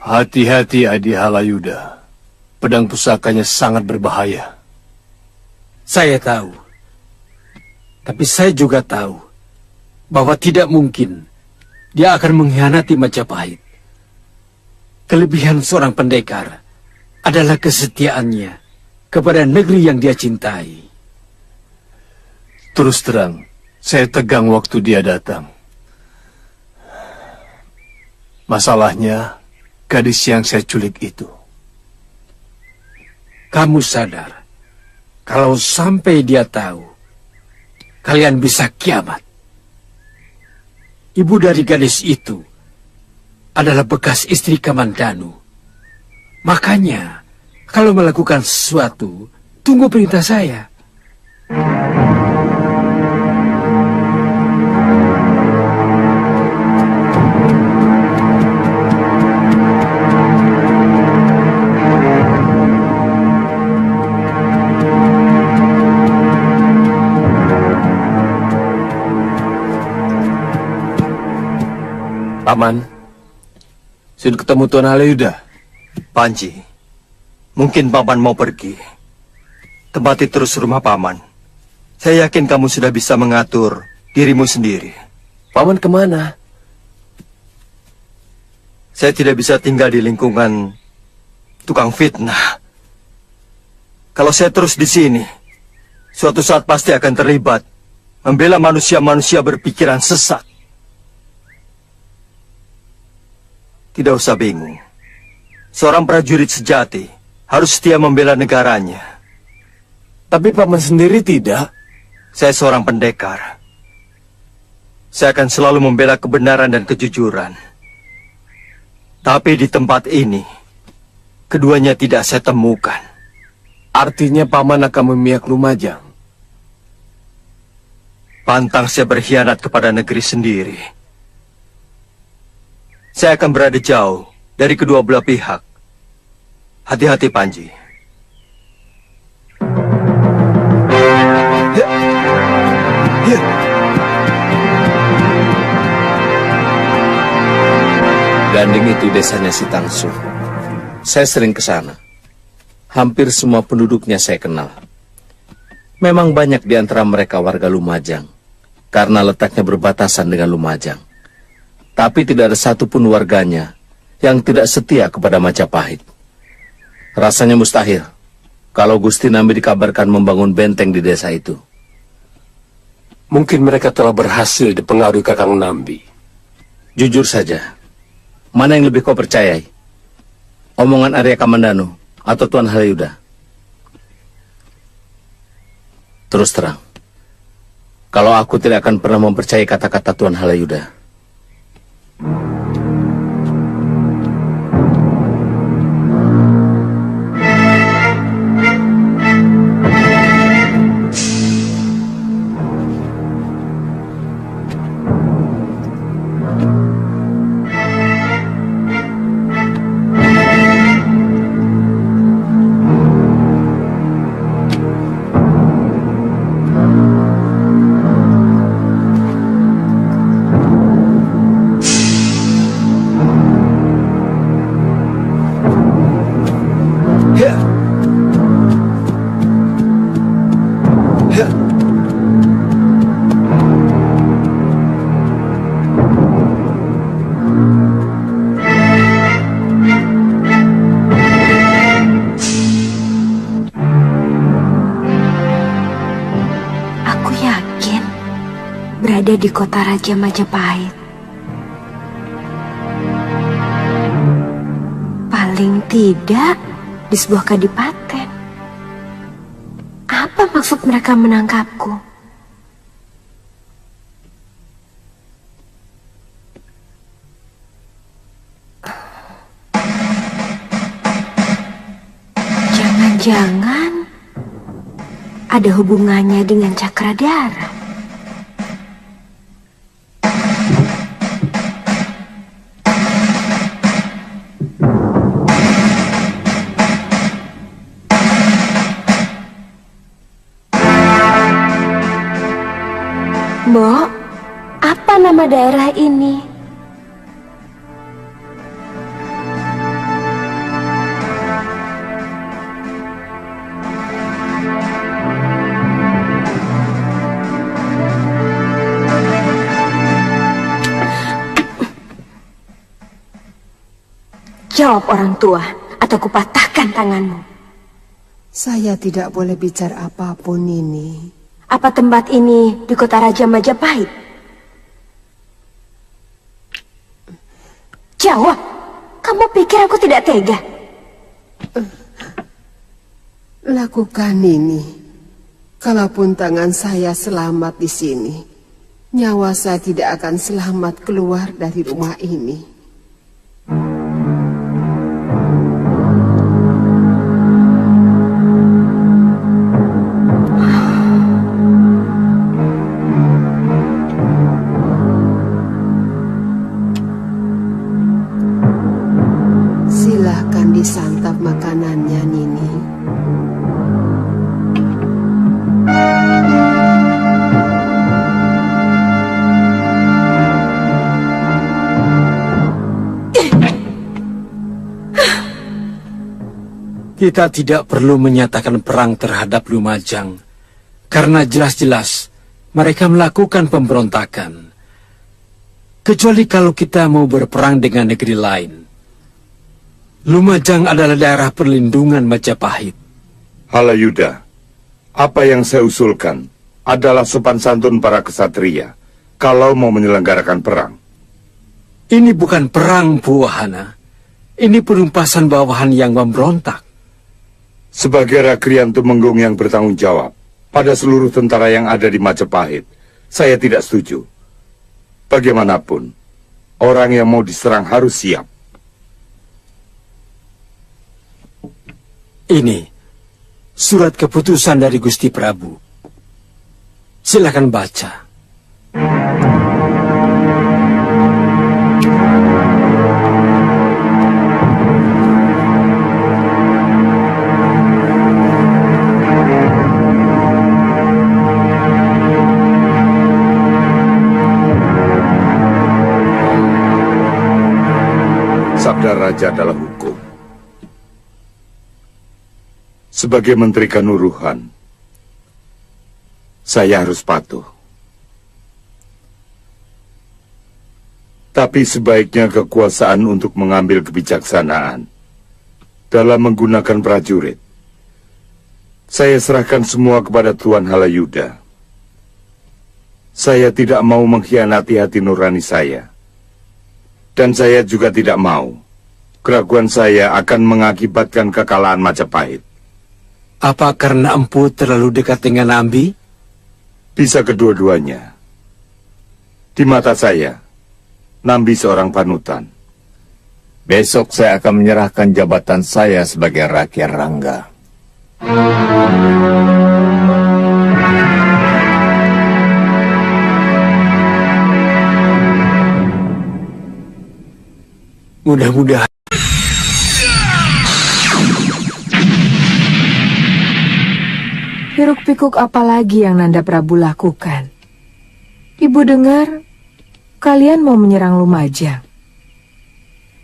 Hati-hati Adi Halayuda. Pedang pusakanya sangat berbahaya. Saya tahu. Tapi saya juga tahu bahwa tidak mungkin dia akan mengkhianati Majapahit. Kelebihan seorang pendekar adalah kesetiaannya kepada negeri yang dia cintai. Terus terang, saya tegang waktu dia datang. Masalahnya, gadis yang saya culik itu. Kamu sadar, kalau sampai dia tahu, kalian bisa kiamat. Ibu dari gadis itu adalah bekas istri Kamandanu. Makanya, kalau melakukan sesuatu, tunggu perintah saya. Paman, sudah ketemu Tuan Halayuda. Panji, mungkin Paman mau pergi. Tempati terus rumah Paman. Saya yakin kamu sudah bisa mengatur dirimu sendiri. Paman kemana? Saya tidak bisa tinggal di lingkungan tukang fitnah. Kalau saya terus di sini, suatu saat pasti akan terlibat membela manusia-manusia berpikiran sesat. Tidak usah bingung. Seorang prajurit sejati harus setia membela negaranya. Tapi Paman sendiri tidak. Saya seorang pendekar. Saya akan selalu membela kebenaran dan kejujuran. Tapi di tempat ini, keduanya tidak saya temukan. Artinya Paman akan memihak Lumajang. Pantang saya berkhianat kepada negeri sendiri. Saya akan berada jauh dari kedua belah pihak. Hati-hati, Panji. Ganding itu desanya si Tangsu. Saya sering ke sana. Hampir semua penduduknya saya kenal. Memang banyak di antara mereka warga Lumajang, karena letaknya berbatasan dengan Lumajang. Tapi tidak ada satupun warganya yang tidak setia kepada Majapahit. Rasanya mustahil kalau Gusti Nambi dikabarkan membangun benteng di desa itu. Mungkin mereka telah berhasil dipengaruhi Kakang Nambi. Jujur saja, mana yang lebih kau percayai? Omongan Arya Kamandanu atau Tuan Halayuda? Terus terang, kalau aku tidak akan pernah mempercayai kata-kata Tuan Halayuda. ada di kota Raja Majapahit. Paling tidak di sebuah kadipaten. Apa maksud mereka menangkapku? Jangan-jangan ada hubungannya dengan Cakradara. Mbok, apa nama daerah ini? Jawab orang tua, atau kupatahkan tanganmu. Saya tidak boleh bicara apapun ini. Apa tempat ini di kota Raja Majapahit? Jawab. Kamu pikir aku tidak tega? Lakukan ini. Kalaupun tangan saya selamat di sini, nyawa saya tidak akan selamat keluar dari rumah ini. Silahkan disantap makanannya, Nini. Kita tidak perlu menyatakan perang terhadap Lumajang, karena jelas-jelas mereka melakukan pemberontakan. Kecuali kalau kita mau berperang dengan negeri lain. Lumajang adalah daerah perlindungan Majapahit. Halayuda, apa yang saya usulkan adalah sopan santun para kesatria kalau mau menyelenggarakan perang. Ini bukan perang, Bu Wahana. Ini penumpasan bawahan yang memberontak. Sebagai Rakrian Tumenggung yang bertanggung jawab pada seluruh tentara yang ada di Majapahit, saya tidak setuju. Bagaimanapun, orang yang mau diserang harus siap. Ini surat keputusan dari Gusti Prabu. Silakan baca. Sabda Raja adalah hukum. Sebagai Menteri Kanuruhan, saya harus patuh. Tapi sebaiknya kekuasaan untuk mengambil kebijaksanaan dalam menggunakan prajurit, saya serahkan semua kepada Tuan Halayuda. Saya tidak mau mengkhianati hati nurani saya. Dan saya juga tidak mau keraguan saya akan mengakibatkan kekalahan Majapahit. Apa karena Empu terlalu dekat dengan Nambi? Bisa kedua-duanya. Di mata saya, Nambi seorang panutan. Besok saya akan menyerahkan jabatan saya sebagai Rakyat Rangga. Mudah-mudahan. Hiruk-pikuk apa lagi yang Nanda Prabu lakukan? Ibu dengar, kalian mau menyerang Lumajang.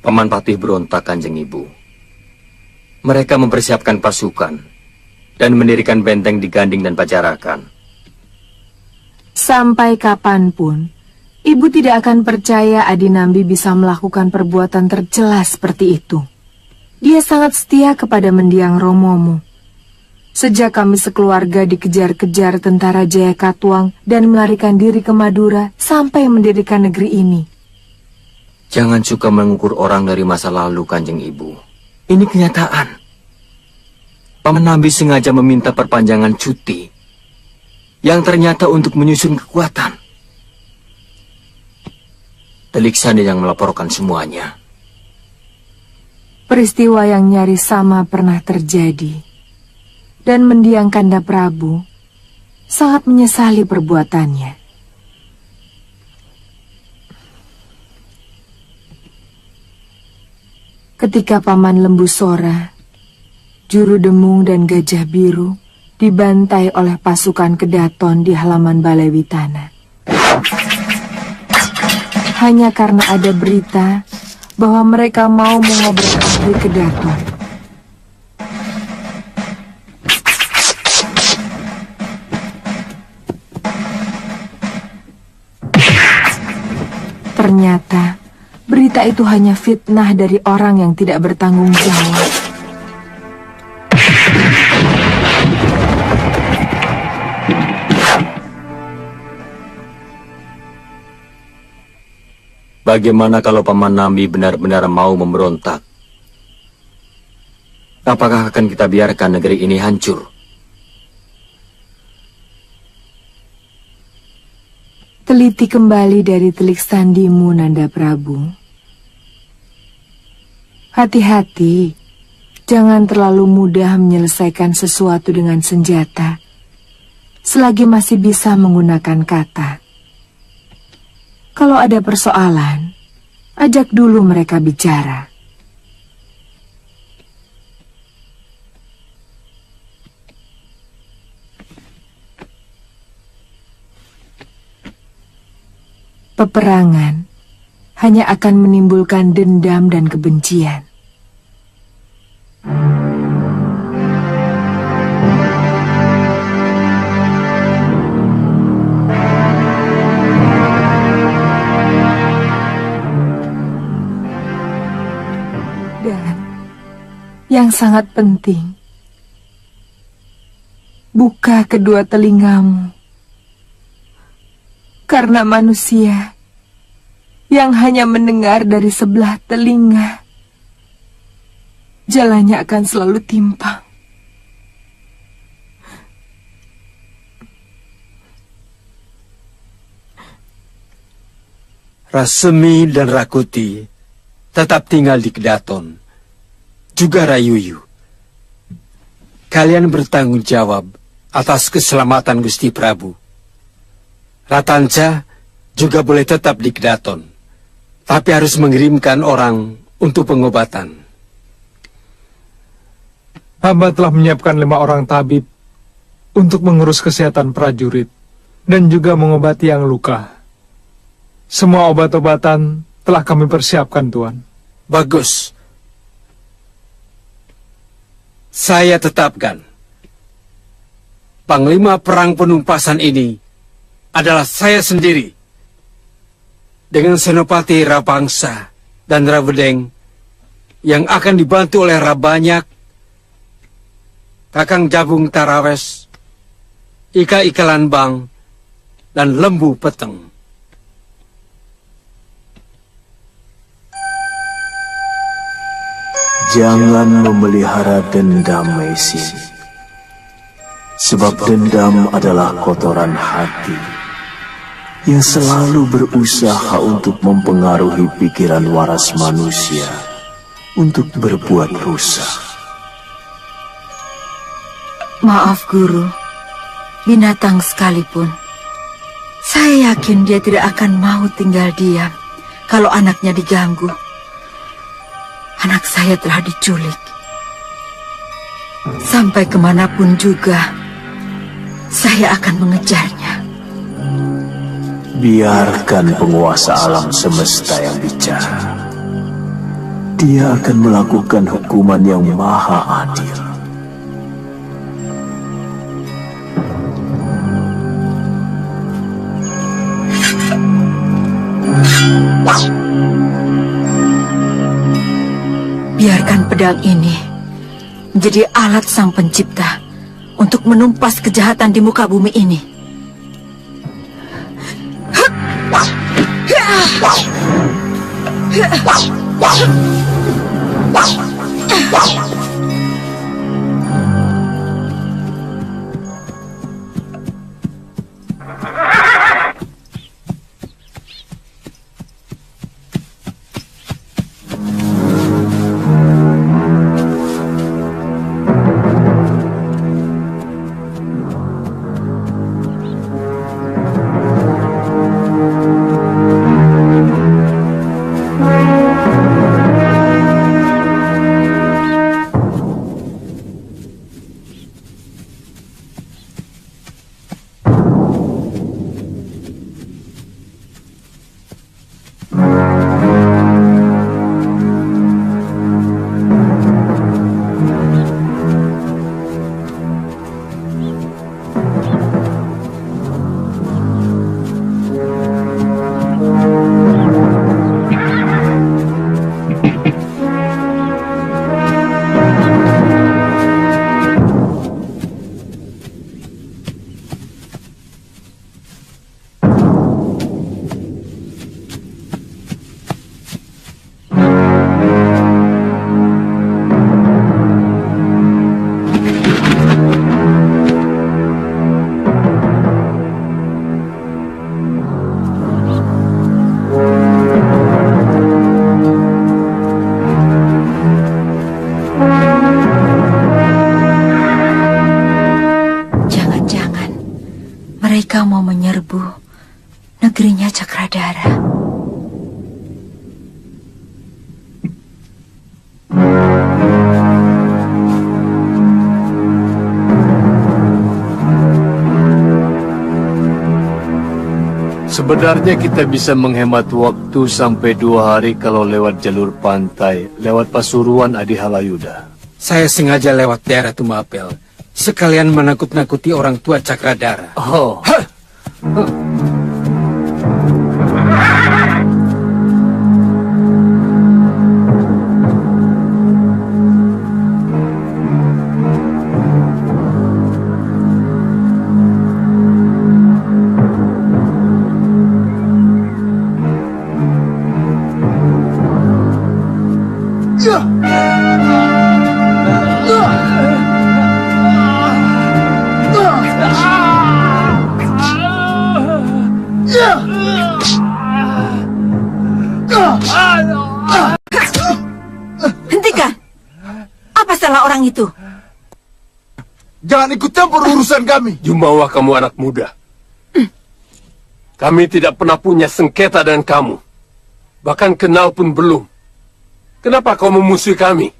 Paman Patih berontak, Kanjeng Ibu. Mereka mempersiapkan pasukan dan mendirikan benteng di Ganding dan Pajarakan. Sampai kapanpun, Ibu tidak akan percaya Adi Nambi bisa melakukan perbuatan tercela seperti itu. Dia sangat setia kepada mendiang Romomu. Sejak kami sekeluarga dikejar-kejar tentara Jayakatwang dan melarikan diri ke Madura sampai mendirikan negeri ini. Jangan suka mengukur orang dari masa lalu, Kanjeng Ibu. Ini kenyataan. Paman Nambi sengaja meminta perpanjangan cuti yang ternyata untuk menyusun kekuatan. Telik Sandi yang melaporkan semuanya. Peristiwa yang nyaris sama pernah terjadi. Dan mendiang Kanda Prabu sangat menyesali perbuatannya. Ketika Paman Lembu Sora, Juru Demung dan Gajah Biru dibantai oleh pasukan Kedaton di halaman Balai Witana. Hanya karena ada berita bahwa mereka mau mengobrak-abrik Kedaton. Ternyata, berita itu hanya fitnah dari orang yang tidak bertanggung jawab. Bagaimana kalau Paman Nambi benar-benar mau memberontak? Apakah akan kita biarkan negeri ini hancur? Teliti kembali dari telik sandimu, Nanda Prabu. Hati-hati, jangan terlalu mudah menyelesaikan sesuatu dengan senjata, selagi masih bisa menggunakan kata. Kalau ada persoalan, ajak dulu mereka bicara. Peperangan hanya akan menimbulkan dendam dan kebencian. Dan yang sangat penting, buka kedua telingamu. Karena manusia yang hanya mendengar dari sebelah telinga, jalannya akan selalu timpang. Rasemi dan Rakuti tetap tinggal di Kedaton, juga Rayuyu. Kalian bertanggung jawab atas keselamatan Gusti Prabu. Ratanca juga boleh tetap di Kedaton, tapi harus mengirimkan orang untuk pengobatan. Hamba telah menyiapkan 5 orang tabib untuk mengurus kesehatan prajurit dan juga mengobati yang luka. Semua obat-obatan telah kami persiapkan, Tuan. Bagus. Saya tetapkan Panglima Perang Penumpasan ini adalah saya sendiri, dengan Senopati Rapangsa dan Rawedeng yang akan dibantu oleh Rabanyak, Kakang Jabung Tarawes, Ika Lanbang, dan Lembu Peteng. Jangan memelihara dendam, Mesin, sebab dendam adalah kotoran hati yang selalu berusaha untuk mempengaruhi pikiran waras manusia untuk berbuat rusak. Maaf, Guru. Binatang sekalipun, saya yakin dia tidak akan mau tinggal diam kalau anaknya diganggu. Anak saya telah diculik. Sampai kemanapun juga, saya akan mengejarnya. Biarkan penguasa alam semesta yang bicara. Dia akan melakukan hukuman yang maha adil. Biarkan pedang ini menjadi alat Sang Pencipta menumpas kejahatan di muka bumi ini. Mereka mau menyerbu negerinya Cakradara. Sebenarnya kita bisa menghemat waktu sampai 2 hari kalau lewat jalur pantai, lewat Pasuruan Adi Halayuda. Saya sengaja lewat daerah Tumapel, sekalian menakut-nakuti orang tua Cakradara. Oh. Hentikan! Apa salah orang itu? Jangan ikut campur urusan kami. Jumawa, kamu anak muda. Kami tidak pernah punya sengketa dengan kamu. Bahkan kenal pun belum. Kenapa kau memusuhi kami?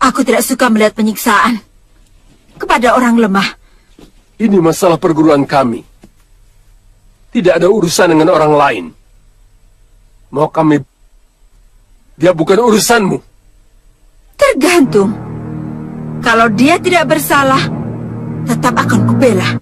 Aku tidak suka melihat penyiksaan kepada orang lemah. Ini masalah perguruan kami. Tidak ada urusan dengan orang lain. Mau kami... Dia bukan urusanmu. Tergantung. Kalau dia tidak bersalah, tetap akan kubela.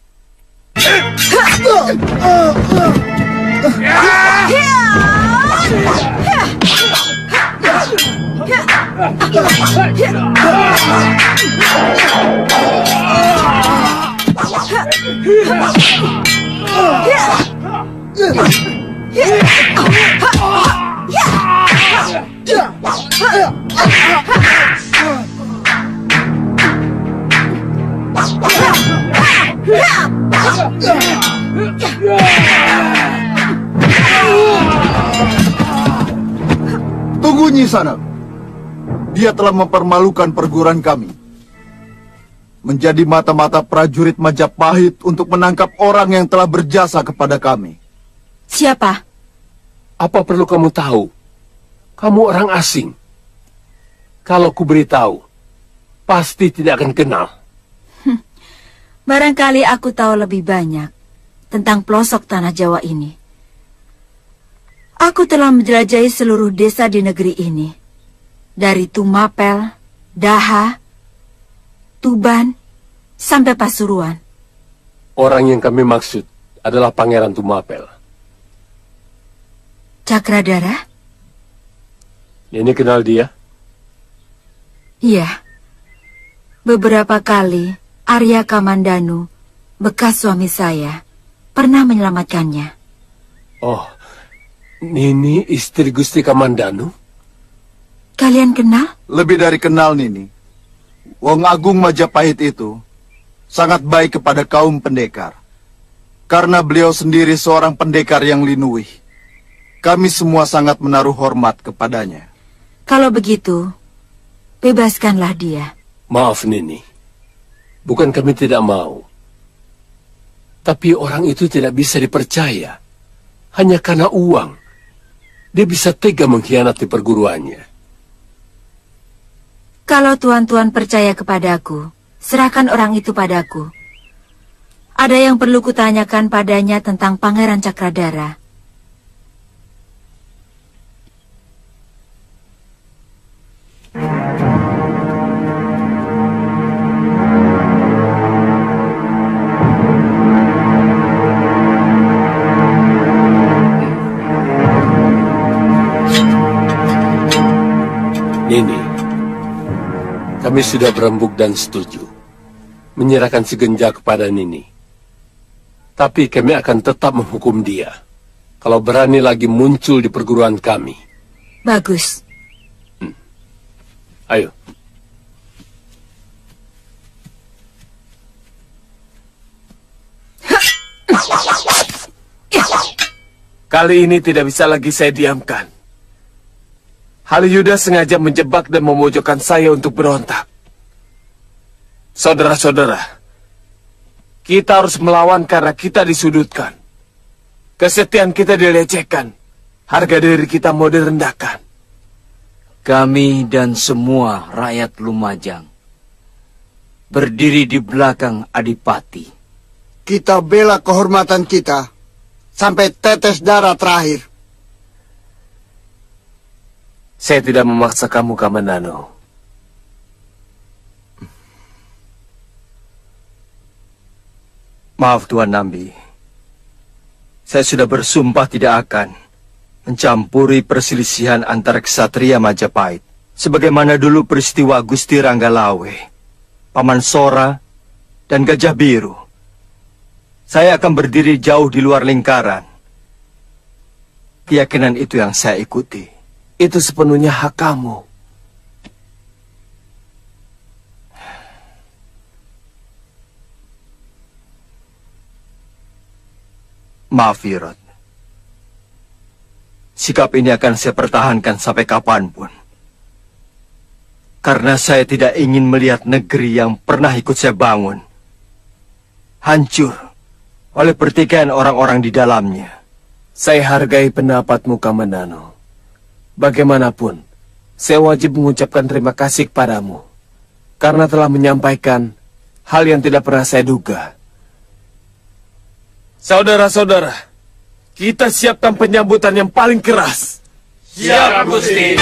Tunggu Nyi Sanak. Dia telah mempermalukan perguruan kami. Menjadi mata-mata prajurit Majapahit untuk menangkap orang yang telah berjasa kepada kami. Siapa? Apa perlu kamu tahu? Kamu orang asing. Kalau ku beritahu, pasti tidak akan kenal. Barangkali aku tahu lebih banyak tentang pelosok tanah Jawa ini. Aku telah menjelajahi seluruh desa di negeri ini. Dari Tumapel, Daha, Tuban, sampai Pasuruan. Orang yang kami maksud adalah Pangeran Tumapel. Cakradara? Ini kenal dia? Iya. Beberapa kali Arya Kamandanu, bekas suami saya, pernah menyelamatkannya. Oh, Nini istri Gusti Kamandanu? Kalian kenal? Lebih dari kenal, Nini. Wong Agung Majapahit itu sangat baik kepada kaum pendekar. Karena beliau sendiri seorang pendekar yang linuih. Kami semua sangat menaruh hormat kepadanya. Kalau begitu, bebaskanlah dia. Maaf, Nini. Bukan kami tidak mau. Tapi orang itu tidak bisa dipercaya. Hanya karena uang. Dia bisa tega mengkhianati perguruannya. Kalau tuan-tuan percaya kepadaku, serahkan orang itu padaku. Ada yang perlu kutanyakan padanya tentang Pangeran Cakradara. Nini, kami sudah berembuk dan setuju menyerahkan si Genja kepada Nini. Tapi kami akan tetap menghukum dia kalau berani lagi muncul di perguruan kami. Bagus. Ayo. Kali ini tidak bisa lagi saya diamkan. Halayuda sengaja menjebak dan memojokkan saya untuk berontak. Saudara-saudara, kita harus melawan karena kita disudutkan. Kesetiaan kita dilecehkan. Harga diri kita mau direndahkan. Kami dan semua rakyat Lumajang berdiri di belakang Adipati. Kita bela kehormatan kita sampai tetes darah terakhir. Saya tidak memaksa kamu, Kamandanu. Maaf Tuan Nambi. Saya sudah bersumpah tidak akan mencampuri perselisihan antara ksatria Majapahit. Sebagaimana dulu peristiwa Gusti Ranggalawe, Paman Sora, dan Gajah Biru. Saya akan berdiri jauh di luar lingkaran. Keyakinan itu yang saya ikuti. Itu sepenuhnya hak kamu. Maaf, Wirot. Sikap ini akan saya pertahankan sampai kapanpun. Karena saya tidak ingin melihat negeri yang pernah ikut saya bangun hancur oleh pertikaian orang-orang di dalamnya. Saya hargai pendapatmu, Kamandanu. Bagaimanapun, saya wajib mengucapkan terima kasih kepadamu karena telah menyampaikan hal yang tidak pernah saya duga. Saudara-saudara, kita siapkan penyambutan yang paling keras. Siap, Gusti.